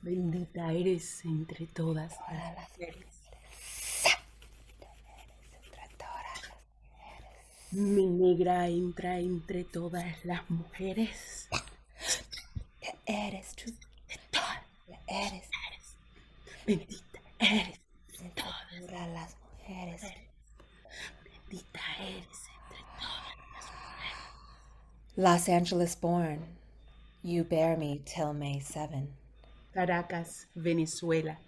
Bendita eres entre todas las mujeres. Mi negra entra entre todas las mujeres. Eres tú. Eres. Bendita eres Entre todas las mujeres. Bendita eres entre todas las mujeres. Los Angeles born, you bear me till May 7. Caracas, Venezuela.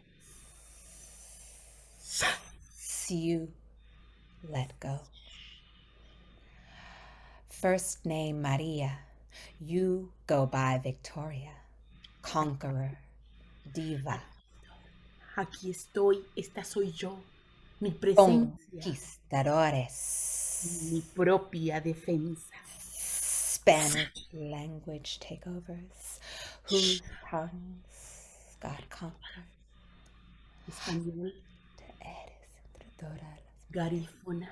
See you, let go. First name Maria, you go by Victoria, conqueror, diva. Aquí estoy, esta soy yo, mi presencia, Conquistadores. mi propia defensa. Spanish language takeovers, whose tongues God conquered. Español, Eres entre todas las garífona,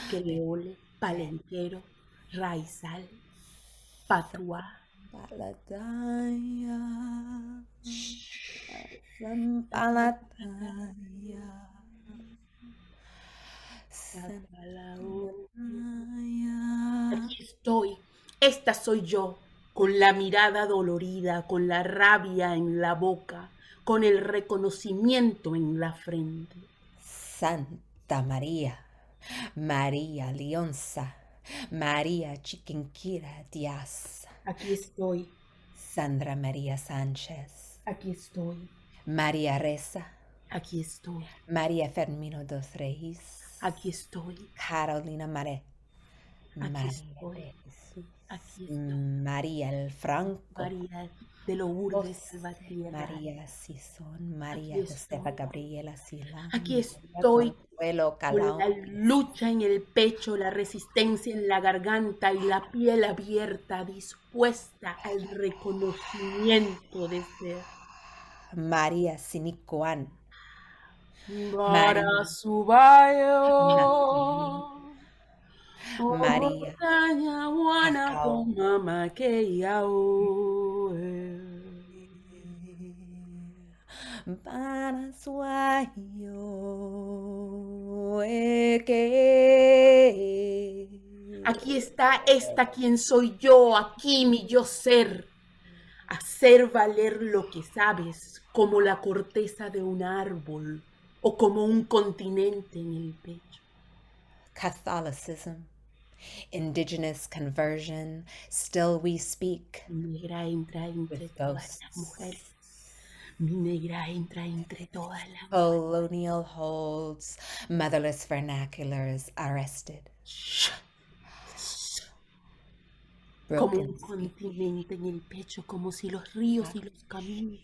creole, palenquero, raizal, patuá, Palataya, Palataya, Aquí estoy, esta soy yo, con la mirada dolorida, con la rabia en la boca, con el reconocimiento en la frente. Santa María, María Leonza, María Chiquinquira Díaz, Aquí estoy, Sandra María Sánchez, aquí estoy, María Reza, aquí estoy, María Fermino dos Reis, aquí estoy, Carolina Mare, aquí María estoy, de Jesús, aquí estoy. María el Franco, María de Lourdes Salvatierra. María Sison, María Aquí Josefa estoy. Gabriela Silán, Aquí estoy Consuelo con la Calao, lucha en el pecho, la resistencia en la garganta y la piel abierta, dispuesta al reconocimiento de ser. María Sinicuán, Para su bayo, María montaña guana Cacao, con mamá que yao. para suayo, que Aquí está esta quien soy yo, aquí mi yo ser. Hacer valer lo que sabes, como la corteza de un árbol o como un continente en el pecho. Catholicism, Indigenous conversion, still we speak Mi negra entra entre with todas las ghosts. mujeres. Mi negra entra entre todas las Colonial holds, motherless vernaculars arrested. Como Broken un continente en el pecho, como si los ríos y los caminos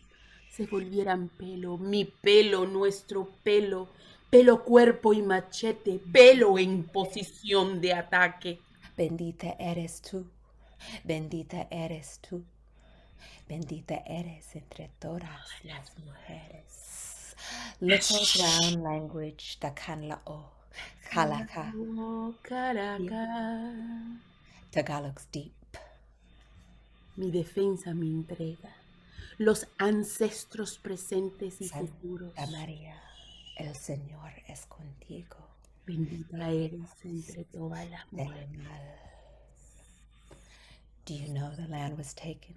se volvieran pelo. Mi pelo, nuestro pelo, pelo, cuerpo y machete, pelo en posición de ataque. Bendita eres tú, bendita eres tú, bendita eres entre todas las mujeres. Little brown language, takanla'o, kalaka, Oh, Caracas. Tagalog's deep. Mi defensa me entrega. Los ancestros presentes y futuros. Santa María, el Señor es contigo. Bendita eres entre todas las Del mujeres. mal. Do you know the land was taken?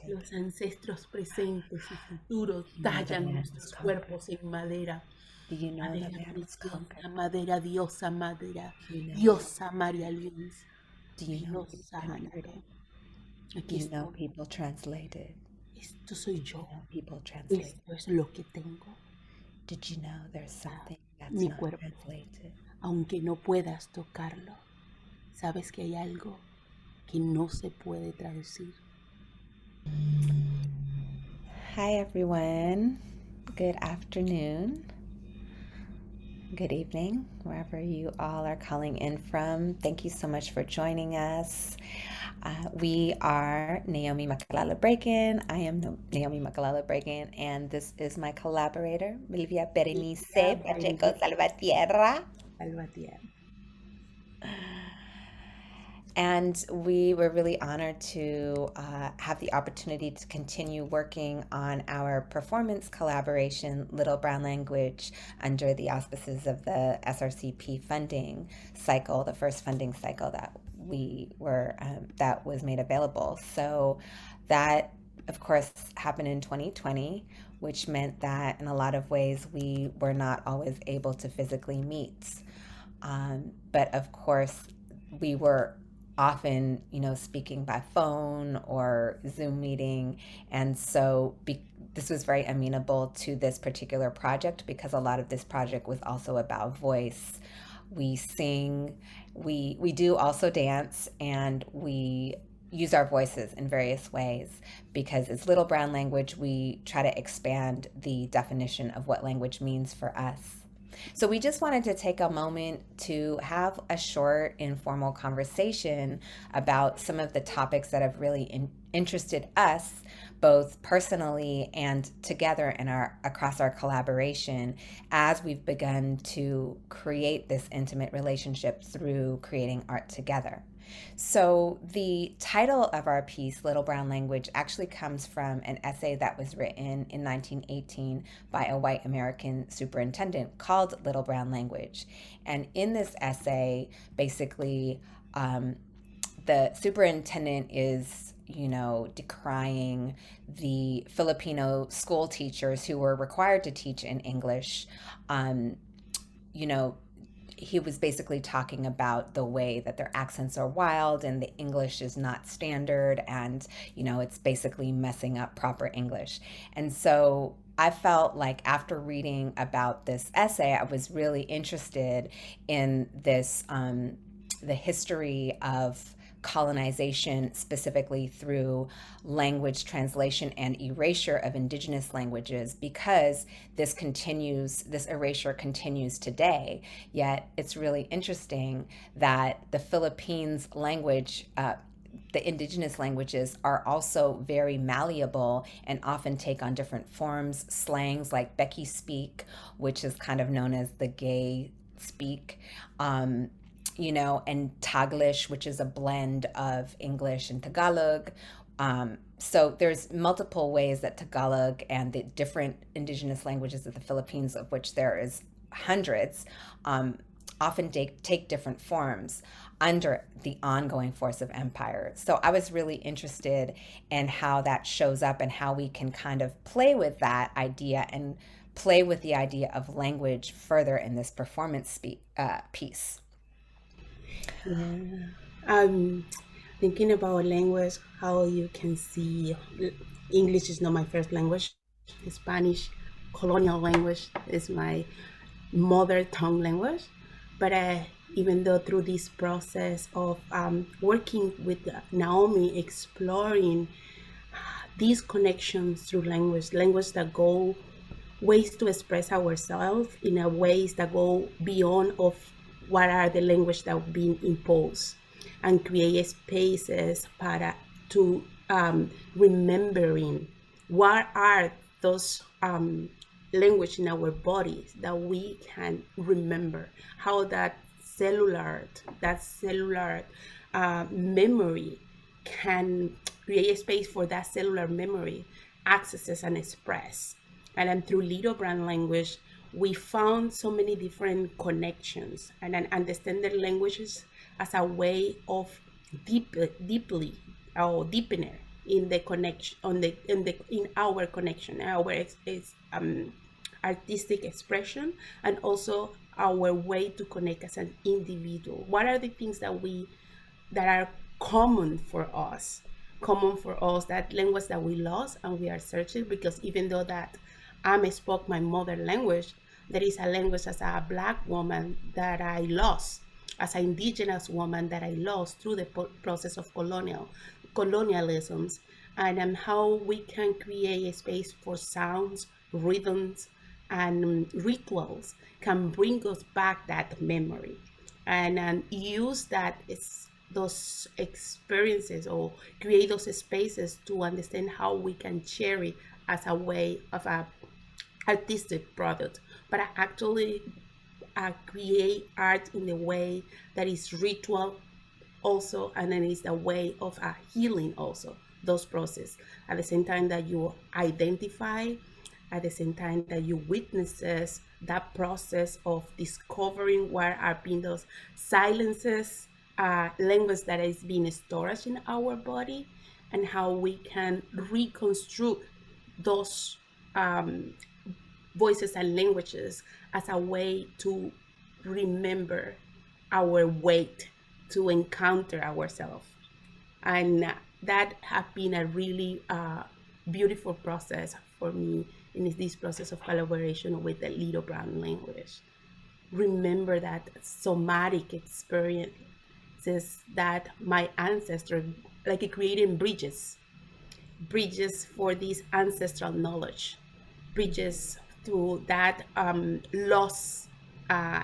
Los ancestros presentes y futuros tallan nuestros cuerpos en madera. Madera preciosa, madera diosa, madera diosa María Luisa. Diosa Ana. Aquí estoy. People translated. Esto soy yo. People translated. Esto es lo que tengo. Did you know there's something that's Mi not cuerpo. translated? Aunque no puedas tocarlo, sabes que hay algo que no se puede traducir. Hi everyone. Good afternoon. good evening, wherever you all are calling in from. Thank you so much for joining us. We are Naomi Makalala Breakin. I am Naomi Makalala Breakin, and this is my collaborator, Milvia Berenice Pacheco Salvatierra. And we were really honored to have the opportunity to continue working on our performance collaboration, Little Brown Language, under the auspices of the SRCP funding cycle, the first funding cycle that that was made available. So that, of course, happened in 2020, which meant that in a lot of ways we were not always able to physically meet. But of course, we were often, speaking by phone or Zoom meeting. And so this was very amenable to this particular project because a lot of this project was also about voice. We sing, we do also dance, and we use our voices in various ways. Because it's Little Brown Language, we try to expand the definition of what language means for us. So we just wanted to take a moment to have a short informal conversation about some of the topics that have really interested us, both personally and together across our collaboration, as we've begun to create this intimate relationship through creating art together. So the title of our piece, Little Brown Language, actually comes from an essay that was written in 1918 by a white American superintendent called Little Brown Language. And in this essay, basically, the superintendent is, decrying the Filipino school teachers who were required to teach in English. He was basically talking about the way that their accents are wild and the English is not standard, and it's basically messing up proper English. And so I felt like after reading about this essay, I was really interested in this the history of colonization, specifically through language translation and erasure of indigenous languages, because this erasure continues today. Yet it's really interesting that the Philippines language, the indigenous languages, are also very malleable and often take on different forms. Slangs like Becky speak, which is kind of known as the gay speak, and Taglish, which is a blend of English and Tagalog. So there's multiple ways that Tagalog and the different indigenous languages of the Philippines, of which there is hundreds, often take different forms under the ongoing force of empire. So I was really interested in how that shows up and how we can kind of play with that idea and play with the idea of language further in this performance piece. Yeah. Thinking about language, how you can see English is not my first language. Spanish, colonial language, is my mother tongue language. But even though through this process of working with Naomi, exploring these connections through language that go ways to express ourselves in a ways that go beyond of what are the language that have been imposed, and create spaces to remembering what are those language in our bodies that we can remember, how that cellular memory can create a space for that cellular memory accesses and express. And then through Little Brown Language, we found so many different connections and then understand the languages as a way of deepening in the connection in our connection, our artistic expression, and also our way to connect as an individual. What are the things that are common for us, that language that we lost and we are searching? Because even though that I spoke my mother language, there is a language as a Black woman that I lost, as an Indigenous woman that I lost through the process of colonialisms, and how we can create a space for sounds, rhythms, and rituals can bring us back that memory, and use those experiences, or create those spaces to understand how we can share it as a way of a artistic product, but I actually create art in a way that is ritual also, and then it's a way of a healing also, those process at the same time that you identify, at the same time that you witnesses that process of discovering what are being those silences, language that is being stored in our body, and how we can reconstruct those voices and languages as a way to remember our weight, to encounter ourselves. And that has been a really beautiful process for me in this process of collaboration with the Little Brown language. Remember that somatic experiences that my ancestors, like creating bridges for this ancestral knowledge, bridges to that lost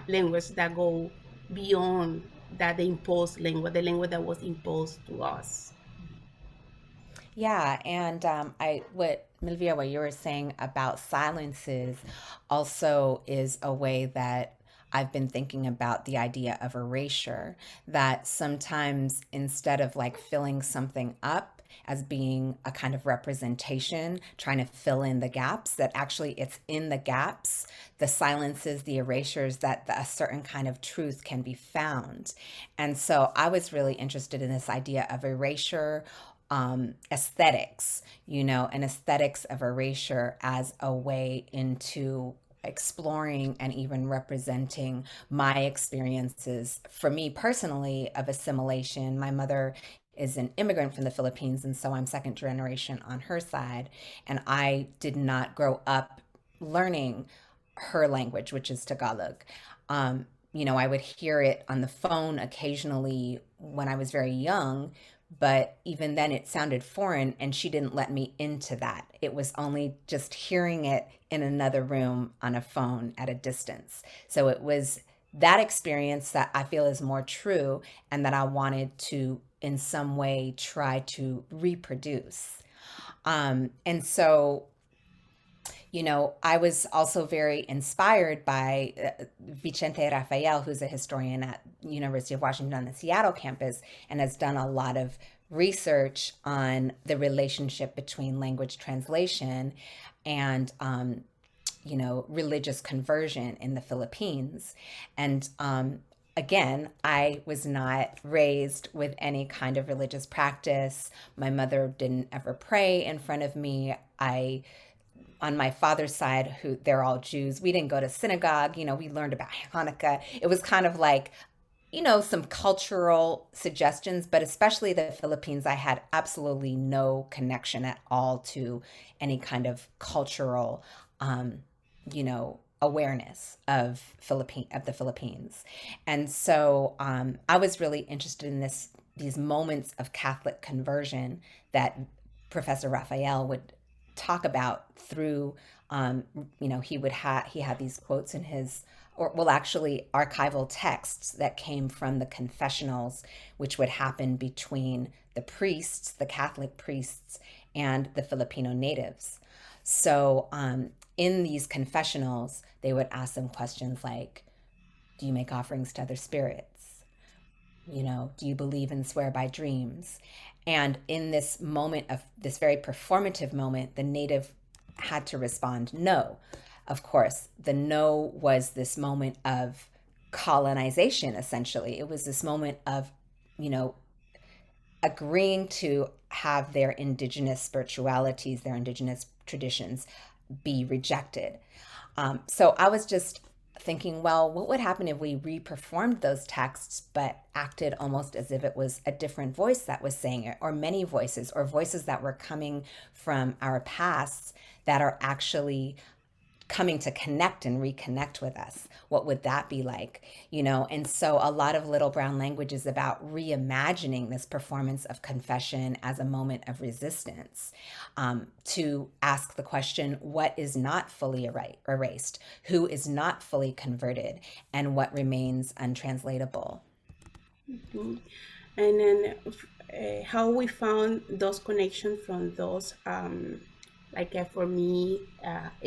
language that go beyond that the imposed language, the language that was imposed to us. Yeah, and what Milvia, what you were saying about silences also is a way that I've been thinking about the idea of erasure, that sometimes instead of like filling something up as being a kind of representation, trying to fill in the gaps, that actually it's in the gaps, the silences, the erasures, that a certain kind of truth can be found. And so I was really interested in this idea of erasure, aesthetics, and aesthetics of erasure as a way into exploring and even representing my experiences. For me personally, of assimilation, my mother is an immigrant from the Philippines, and so I'm second generation on her side. And I did not grow up learning her language, which is Tagalog. I would hear it on the phone occasionally when I was very young, but even then it sounded foreign, and she didn't let me into that. It was only just hearing it in another room on a phone at a distance. So it was that experience that I feel is more true, and that I wanted to in some way try to reproduce. And so I was also very inspired by Vicente Rafael, who's a historian at University of Washington on the Seattle campus, and has done a lot of research on the relationship between language translation and religious conversion in the Philippines. And again, I was not raised with any kind of religious practice. My mother didn't ever pray in front of me. On my father's side, who they're all Jews, we didn't go to synagogue. We learned about Hanukkah. It was kind of like, some cultural suggestions, but especially the Philippines, I had absolutely no connection at all to any kind of cultural, awareness of the Philippines. And so I was really interested in these moments of Catholic conversion that Professor Raphael would talk about through he had these quotes in his, or well, actually archival texts that came from the confessionals, which would happen between the Catholic priests and the Filipino natives. So in these confessionals, they would ask them questions like, do you make offerings to other spirits? Do you believe and swear by dreams? And in this moment, of this very performative moment, the native had to respond no. Of course, the no was this moment of colonization, essentially. It was this moment of, agreeing to have their indigenous spiritualities, their indigenous traditions be rejected. So I was just thinking, well, what would happen if we re-performed those texts but acted almost as if it was a different voice that was saying it, or many voices, or voices that were coming from our pasts that are actually coming to connect and reconnect with us. What would that be like? And so a lot of Little Brown Language is about reimagining this performance of confession as a moment of resistance, to ask the question, what is not fully erased, who is not fully converted, and what remains untranslatable. Mhm. And then how we found those connections from those, for me,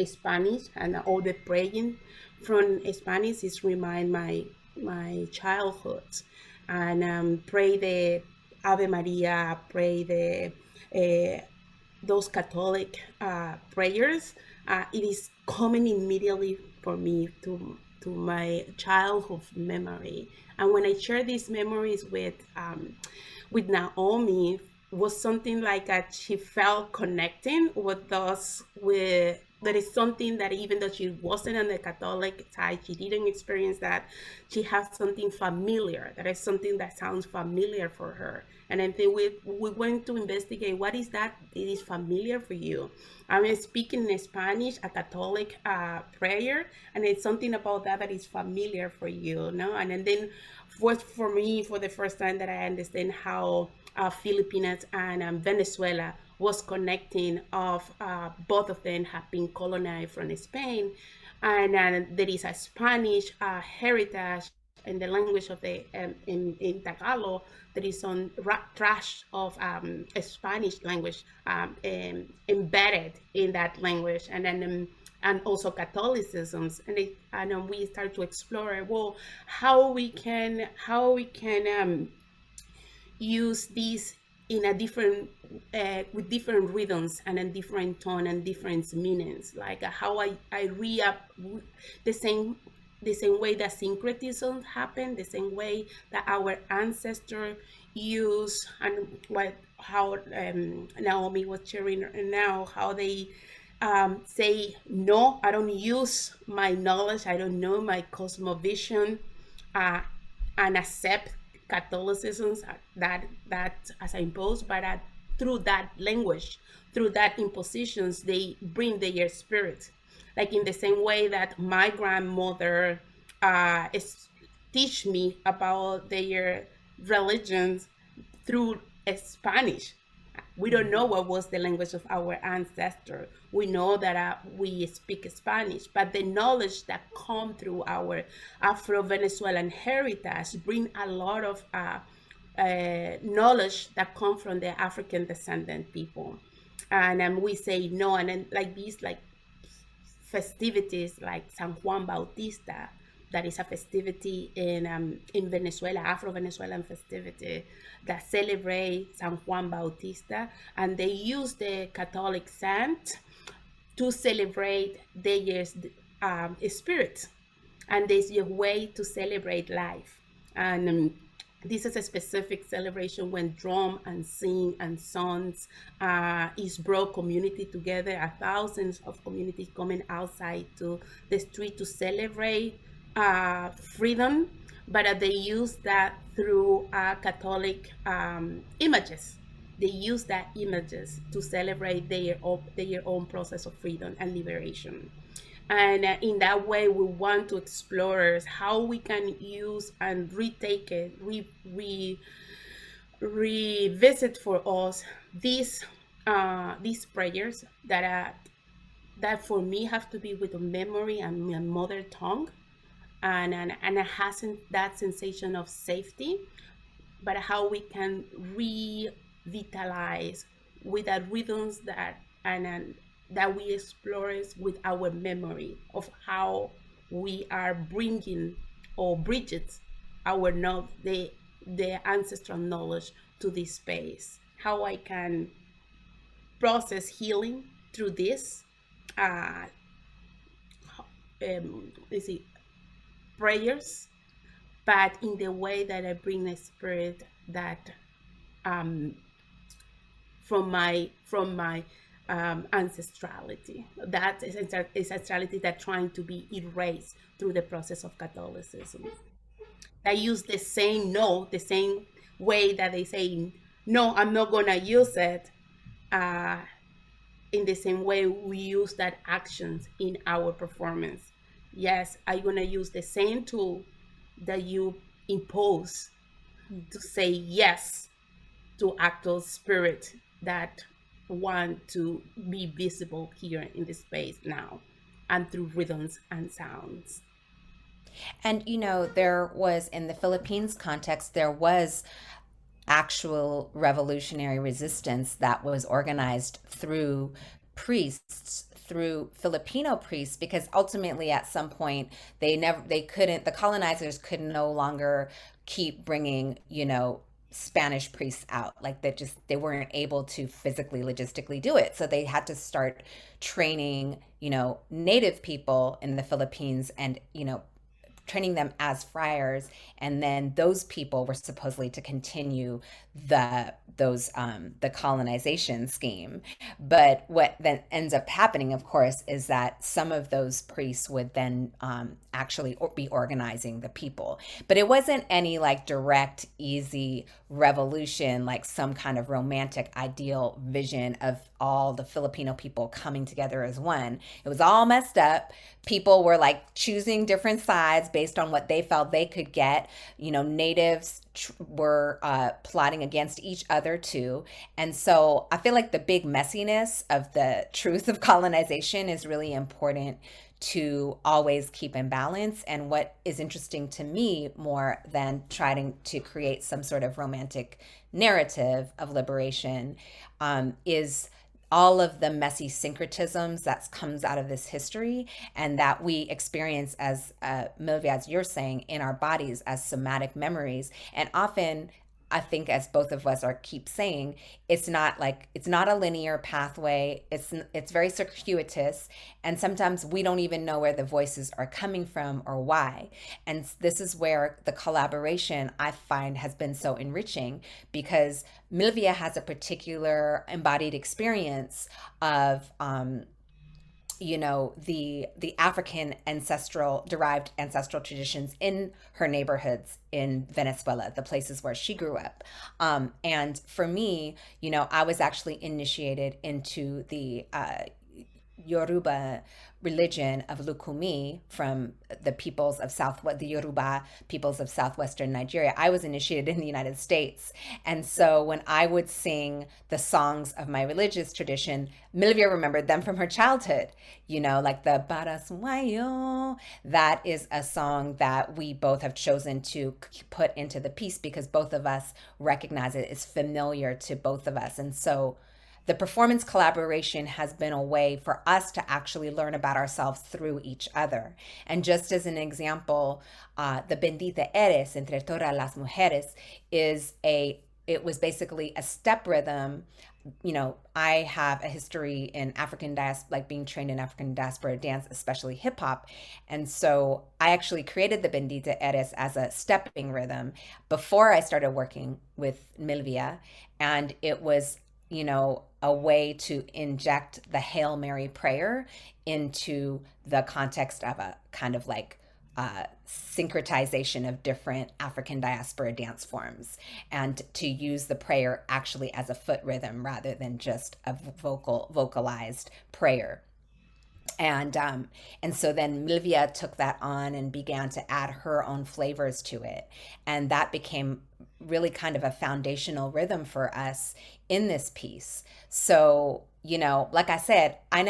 Spanish and all the praying from Spanish is remind my childhood, and pray the Ave Maria, pray the those Catholic prayers. It is coming immediately for me to my childhood memory. And when I share these memories with Naomi, was something like that she felt connecting with us. With That is something that even though she wasn't on the Catholic side, she didn't experience that. She has something familiar. That is something that sounds familiar for her. And I think we went to investigate what is that it is familiar for you. I'm speaking in Spanish, a Catholic prayer, and it's something about that is familiar for you, no? And then was for me for the first time that I understand how Filipinas and Venezuela was connecting of both of them have been colonized from Spain, and there is a Spanish heritage in the language of the in Tagalog. There is some trash of a Spanish language embedded in that language, and then and also Catholicisms, and we start to explore, well, how we can use these in a different with different rhythms and a different tone and different meanings, like how I re-up the same way that syncretisms happen, the same way that our ancestors use, and how Naomi was sharing now, how they say, no, I don't use my knowledge, I don't know my cosmovision, uh, and accept Catholicism that as imposed, but through that language, through that impositions, they bring their spirit. Like in the same way that my grandmother teach me about their religions through Spanish. We don't know what was the language of our ancestor. We know that we speak Spanish, but the knowledge that come through our Afro-Venezuelan heritage bring a lot of knowledge that come from the African descendant people. And we say no, and then like these like festivities like San Juan Bautista, that is a festivity in Venezuela, Afro-Venezuelan festivity that celebrate San Juan Bautista, and they use the Catholic saint to celebrate their spirit, and there's a way to celebrate life. And this is a specific celebration when drum and sing and songs is brought community together, thousands of communities coming outside to the street to celebrate freedom, but they use that through Catholic images. They use that images to celebrate their own process of freedom and liberation. And in that way, we want to explore how we can use and retake it, revisit for us these prayers that for me have to be with the memory and my mother tongue, and it hasn't that sensation of safety, but how we can revitalize with the rhythms that we explore with our memory of how we are bringing or bridges our the ancestral knowledge to this space. How I can process healing through this prayers, but in the way that I bring a spirit that from my ancestrality, that is ancestrality that trying to be erased through the process of Catholicism. I use the same way that they say no, I'm not gonna use it. in the same way we use that actions in our performance. Yes, I'm gonna use the same tool that you impose to say yes to actual spirit that want to be visible here in the space now, and through rhythms and sounds. And there was, in the Philippines context, there was actual revolutionary resistance that was organized through priests, through Filipino priests, because ultimately at some point they couldn't, the colonizers could no longer keep bringing, Spanish priests out. Like they weren't able to physically, logistically do it. So they had to start training, native people in the Philippines, and, training them as friars, and then those people were supposedly to continue the colonization scheme. But what then ends up happening, of course, is that some of those priests would then actually be organizing the people. But it wasn't any like direct, easy revolution, like some kind of romantic ideal vision of all the Filipino people coming together as one. It was all messed up. People were like choosing different sides based on what they felt they could get. Natives were plotting against each other too. And so I feel like the big messiness of the truth of colonization is really important to always keep in balance. And what is interesting to me, more than trying to create some sort of romantic narrative of liberation, is all of the messy syncretisms that comes out of this history, and that we experience as Milvia, as you're saying, in our bodies as somatic memories. And often, I think, as both of us are keep saying, it's not a linear pathway. It's very circuitous, and sometimes we don't even know where the voices are coming from or why. And this is where the collaboration, I find, has been so enriching, because Milvia has a particular embodied experience of the African ancestral derived ancestral traditions in her neighborhoods in Venezuela, the places where she grew up. And for me, I was actually initiated into the Yoruba religion of Lukumi from the Yoruba peoples of southwestern Nigeria. I was initiated in the United States. And so when I would sing the songs of my religious tradition, Milvia remembered them from her childhood, like the Barasuayo. That is a song that we both have chosen to put into the piece because both of us recognize it is familiar to both of us. And so the performance collaboration has been a way for us to actually learn about ourselves through each other. And just as an example, the Bendita Eres entre todas las mujeres it was basically a step rhythm. I have a history in like being trained in African diaspora dance, especially hip hop. And so I actually created the Bendita Eres as a stepping rhythm before I started working with Milvia. And it was, a way to inject the Hail Mary prayer into the context of a kind of like syncretization of different African diaspora dance forms, and to use the prayer actually as a foot rhythm rather than just a vocalized prayer. And so then Milvia took that on and began to add her own flavors to it, and that became really kind of a foundational rhythm for us in this piece. So, like I said, I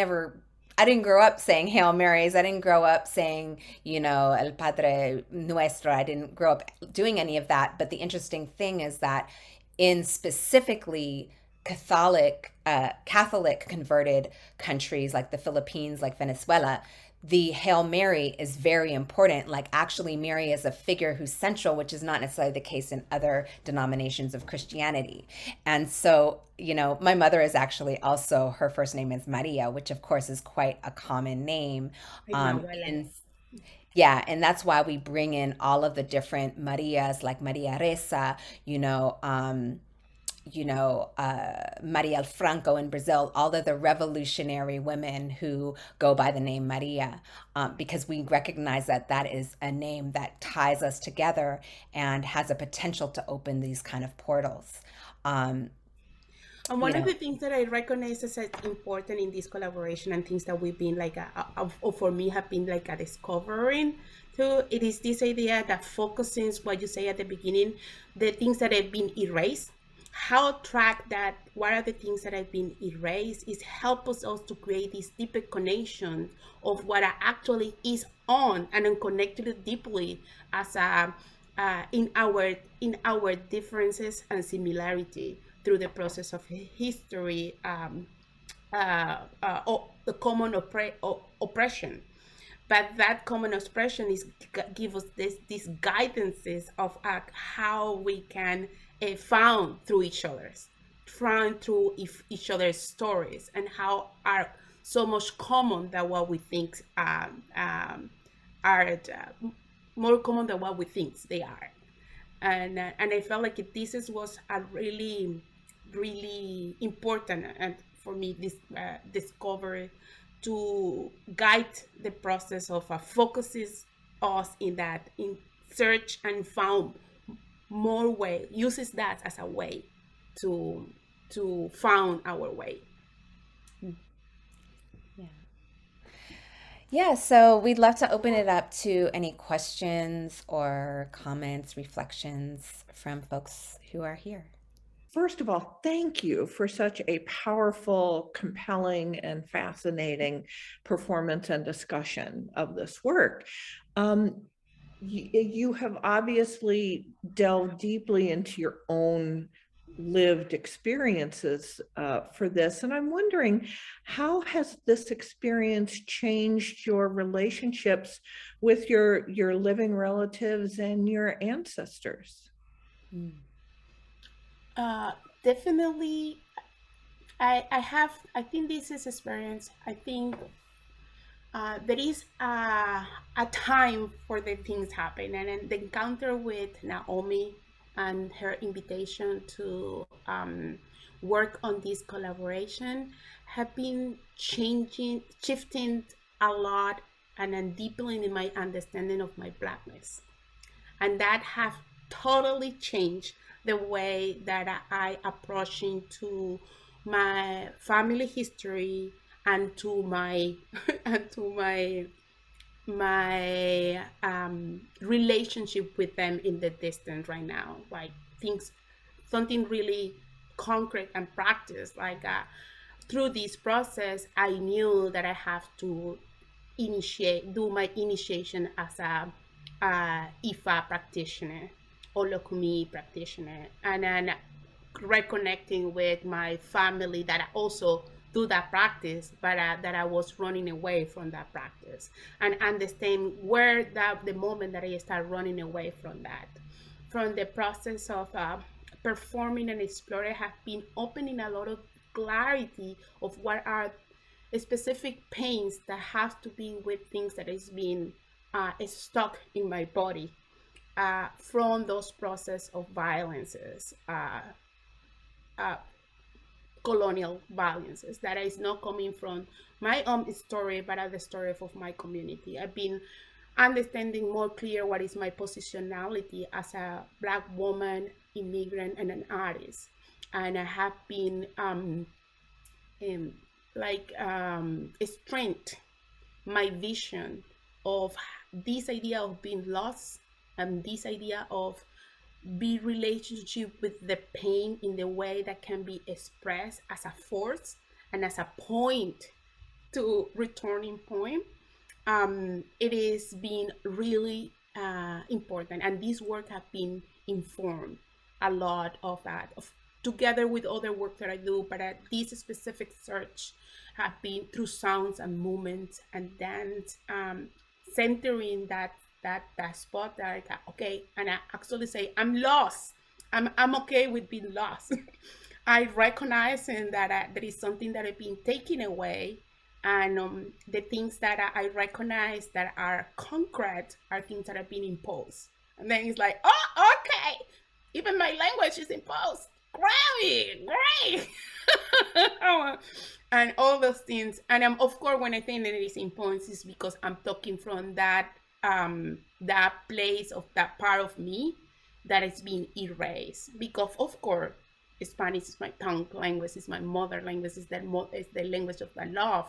didn't grow up saying Hail Marys. I didn't grow up saying, El Padre Nuestro. I didn't grow up doing any of that. But the interesting thing is that in specifically Catholic converted countries like the Philippines, like Venezuela, the Hail Mary is very important. Like, actually, Mary is a figure who's central, which is not necessarily the case in other denominations of Christianity. And so, my mother is actually also, her first name is Maria, which of course is quite a common name. Like my And abuelas. yeah, and that's why we bring in all of the different Marias, like Maria Reza, Marielle Franco in Brazil, all of the revolutionary women who go by the name Maria, because we recognize that that is a name that ties us together and has a potential to open these kind of portals. Um, And you one of know. the things that I recognize as important in this collaboration and things that we've been like, or for me have been like a discovering too, it is this idea that focusing what you say at the beginning, the things that have been erased, how track that, what are the things that have been erased is help us also to create this deeper connection of what actually is on and then connected deeply as a in our differences and similarity through the process of history, the common oppression. But that common expression is give us these guidances of how we can found through each other's, found through each other's stories, and how are so much common than what we think are more common than what we think they are. And I felt like was a really important and for me this discovery to guide the process of focuses us in that in search and found more way uses that as a way to found our way. Yeah. Yeah, so we'd love to open it up to any questions or comments, reflections from folks who are here. First of all, thank you for such a powerful, compelling, and fascinating performance and discussion of this work. You have obviously delved deeply into your own lived experiences for this, and I'm wondering, how has this experience changed your relationships with your living relatives and your ancestors? Mm. Definitely, I think this is experience. I think there is a time for the things happen, and then the encounter with Naomi and her invitation to work on this collaboration have been shifting a lot, and then deepening in my understanding of my blackness, and that have totally changed the way that I approach into my family history and to my and to my relationship with them in the distance right now. Like things, something really concrete and practice. Like through this process, I knew that I have to do my initiation as a IFA practitioner or Lokumi practitioner, and then reconnecting with my family that I also do that practice, but that I was running away from that practice, and understand where that the moment that I start running away from that, from the process of performing and exploring, have been opening a lot of clarity of what are specific pains that have to be with things that is being stuck in my body from those process of violences, uh, colonial violences that is not coming from my own story, but at the story of my community. I've been understanding more clear what is my positionality as a Black woman, immigrant, and an artist. And I have been in, strength my vision of this idea of being lost, and this idea of be relationship with the pain in the way that can be expressed as a force and as a point to returning point. It is been really important, and this work have been informed a lot of that together with other work that I do, but this specific search have been through sounds and movements and dance, centering that spot that okay, and I actually say I'm lost. I'm okay with being lost. I recognize and that there is something that has been taken away, and the things that I recognize that are concrete are things that have been imposed. And then it's like, oh, okay, even my language is imposed. Great. And all those things. And of course, when I think that it is imposed, it's because I'm talking from that place of that part of me that is being erased. Because of course, Spanish is my tongue language, is my mother language, is the language of my love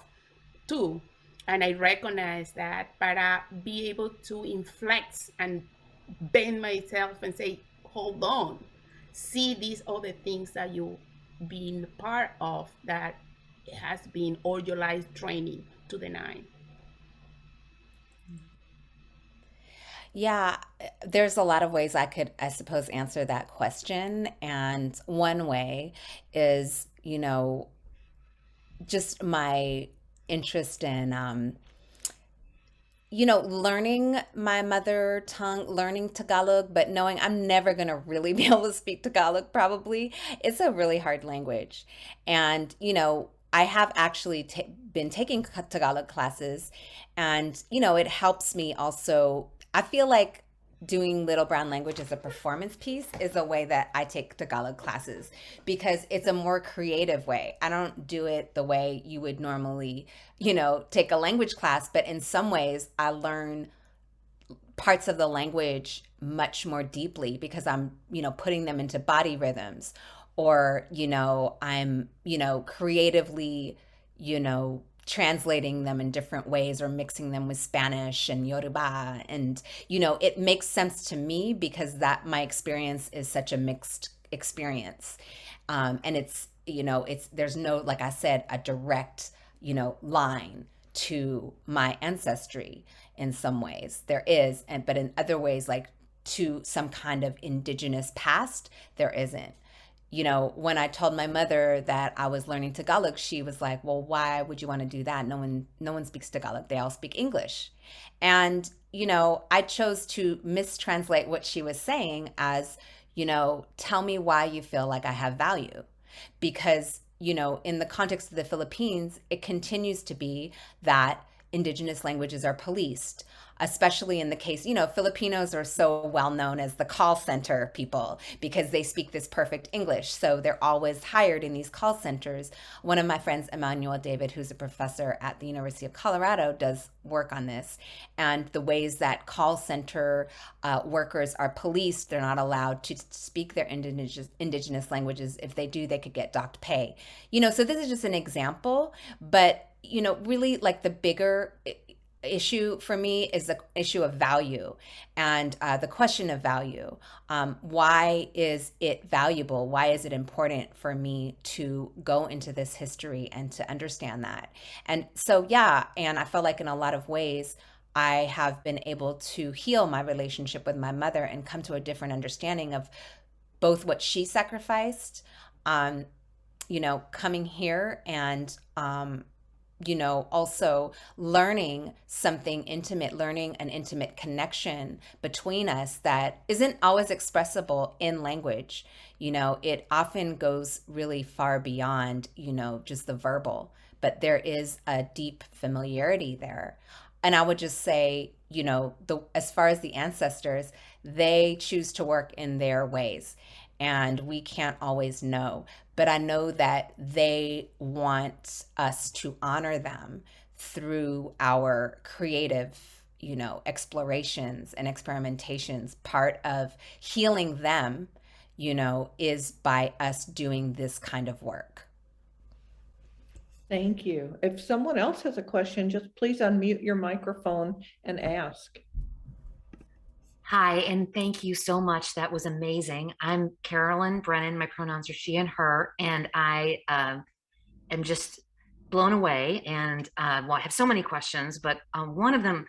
too. And I recognize that, but be able to inflect and bend myself and say, hold on, see these other things that you been part of that has been all your life training to the nine. Yeah, there's a lot of ways I could, I suppose, answer that question. And one way is, just my interest in, learning my mother tongue, learning Tagalog, but knowing I'm never going to really be able to speak Tagalog, probably. It's a really hard language. And, I have actually been taking Tagalog classes, and, it helps me also. I feel like doing Little Brown Language as a performance piece is a way that I take Tagalog classes because it's a more creative way. I don't do it the way you would normally, take a language class, but in some ways I learn parts of the language much more deeply because I'm, putting them into body rhythms, or, I'm, creatively, translating them in different ways or mixing them with Spanish and Yoruba. And, it makes sense to me because that my experience is such a mixed experience. And there's no, like I said, a direct, line to my ancestry in some ways. There is, but in other ways, like to some kind of indigenous past, there isn't. When I told my mother that I was learning Tagalog, she was like, "Well, why would you want to do that? No one speaks Tagalog. They all speak English." And, I chose to mistranslate what she was saying as, tell me why you feel like I have value. Because, in the context of the Philippines, it continues to be that indigenous languages are policed, especially in the case, Filipinos are so well known as the call center people because they speak this perfect English. So they're always hired in these call centers. One of my friends, Emmanuel David, who's a professor at the University of Colorado, does work on this. And the ways that call center workers are policed, they're not allowed to speak their indigenous languages. If they do, they could get docked pay. So this is just an example, but really like the bigger issue for me is the issue of value and the question of value. Why is it valuable? Why is it important for me to go into this history and to understand that? And so, yeah, and I felt like in a lot of ways, I have been able to heal my relationship with my mother and come to a different understanding of both what she sacrificed, coming here and, also learning something intimate, learning an intimate connection between us that isn't always expressible in language. It often goes really far beyond, just the verbal, but there is a deep familiarity there. And I would just say, as far as the ancestors, they choose to work in their ways, and we can't always know. But I know that they want us to honor them through our creative, explorations and experimentations. Part of healing them, is by us doing this kind of work. Thank you. If someone else has a question, just please unmute your microphone and ask. Hi, and thank you so much. That was amazing. I'm Carolyn Brennan. My pronouns are she and her, and I am just blown away. And well, I have so many questions, but one of them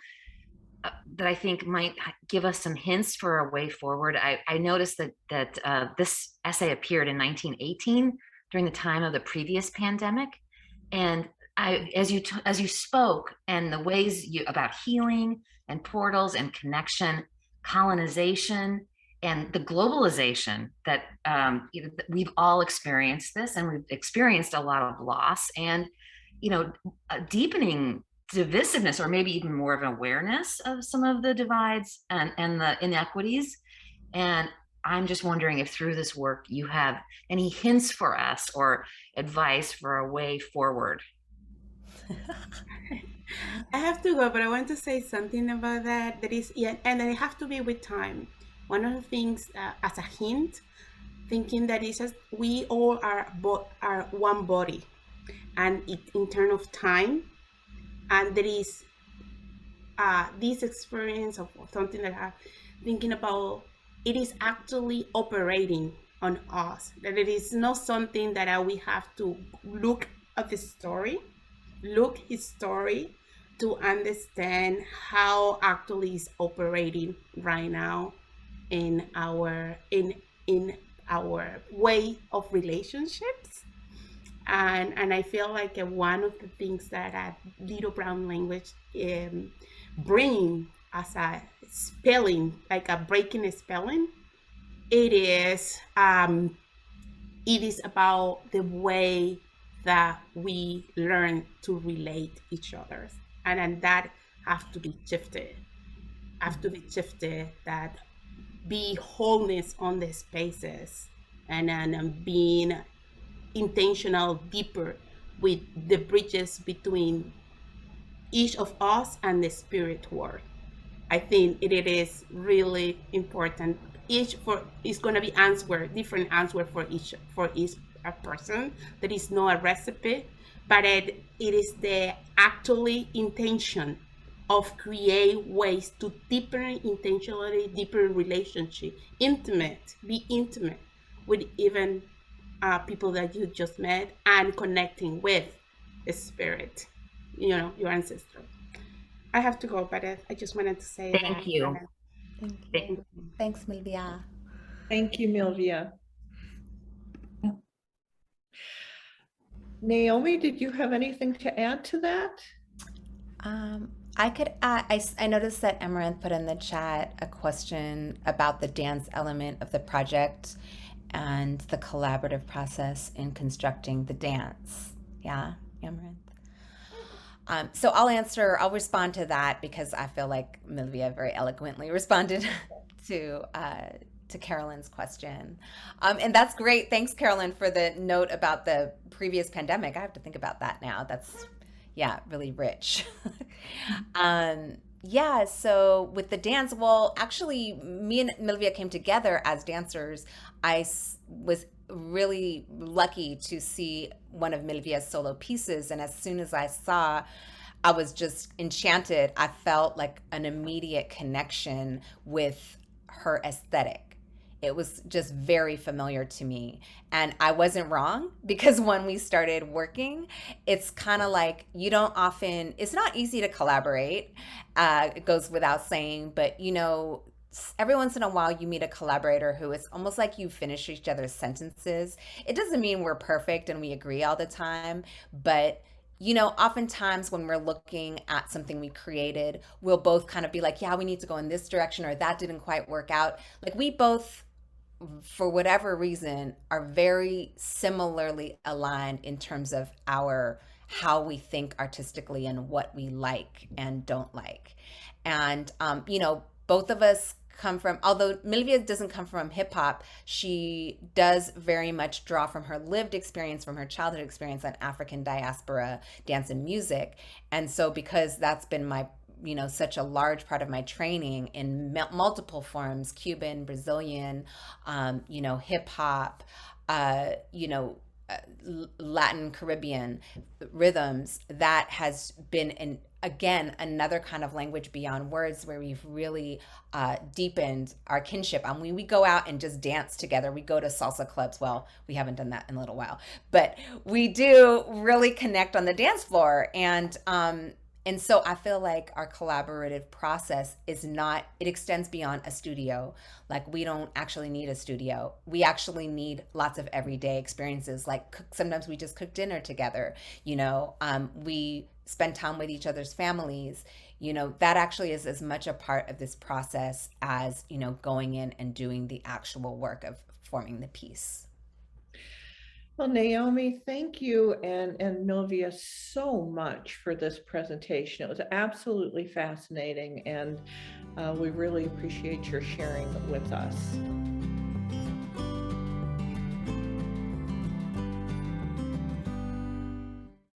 that I think might give us some hints for a way forward. I noticed that this essay appeared in 1918 during the time of the previous pandemic, and as you spoke and the ways about healing and portals and connection, colonization, and the globalization that we've all experienced this, and we've experienced a lot of loss and a deepening divisiveness, or maybe even more of an awareness of some of the divides and the inequities. And I'm just wondering if through this work you have any hints for us or advice for a way forward. I have to go, but I want to say something about that. That is, yeah, and it have to be with time. One of the things, as a hint, thinking that we all are one body, and in terms of time, and there is this experience of something that I'm thinking about. It is actually operating on us. That it is not something that we have to look at his story to understand how actually is operating right now in our way of relationships. And I feel like one of the things that Little Brown Language bring as a spelling, like a breaking a spelling, it is about the way that we learn to relate each other, and that have to be shifted. That be wholeness on the spaces, and being intentional deeper with the bridges between each of us and the spirit world. I think it is really important. It's going to be different answer for each person. There is no a recipe, but it is the actually intention of create ways to intentionally deepen relationship, be intimate with even people that you just met, and connecting with the spirit, your ancestor. I have to go, but I just wanted to say that. Thank you. Thank you. Thanks, Milvia. Thank you, Milvia. Naomi, did you have anything to add to that? I could add, I noticed that Amaranth put in the chat a question about the dance element of the project and the collaborative process in constructing the dance. Yeah, Amaranth. So I'll respond to that because I feel like Milvia very eloquently responded to Carolyn's question. And that's great. Thanks, Carolyn, for the note about the previous pandemic. I have to think about that now. That's, yeah, really rich. Yeah, so with the dance, well, actually, me and Milvia came together as dancers. I was really lucky to see one of Milvia's solo pieces, and as soon as I saw, I was just enchanted. I felt like an immediate connection with her aesthetic. It was just very familiar to me. And I wasn't wrong, because when we started working, it's kind of like it's not easy to collaborate. It goes without saying, but every once in a while you meet a collaborator who is almost like you finish each other's sentences. It doesn't mean we're perfect and we agree all the time, but oftentimes when we're looking at something we created, we'll both kind of be like, yeah, we need to go in this direction, or that didn't quite work out. Like, we both, for whatever reason, are very similarly aligned in terms of how we think artistically and what we like and don't like. And, both of us come from, although Milvia doesn't come from hip hop, she does very much draw from her lived experience, from her childhood experience on African diaspora dance and music. And so because that's been my, such a large part of my training in multiple forms, Cuban, Brazilian, hip hop, Latin, Caribbean rhythms, that has been again, another kind of language beyond words where we've really deepened our kinship. And when we go out and just dance together, we go to salsa clubs. Well, we haven't done that in a little while, but we do really connect on the dance floor. And so I feel like our collaborative process it extends beyond a studio. Like, we don't actually need a studio. We actually need lots of everyday experiences. Like, sometimes we just cook dinner together. We spend time with each other's families. That actually is as much a part of this process as, going in and doing the actual work of forming the piece. Well, Naomi, thank you, and Milvia, so much for this presentation. It was absolutely fascinating, and we really appreciate your sharing with us.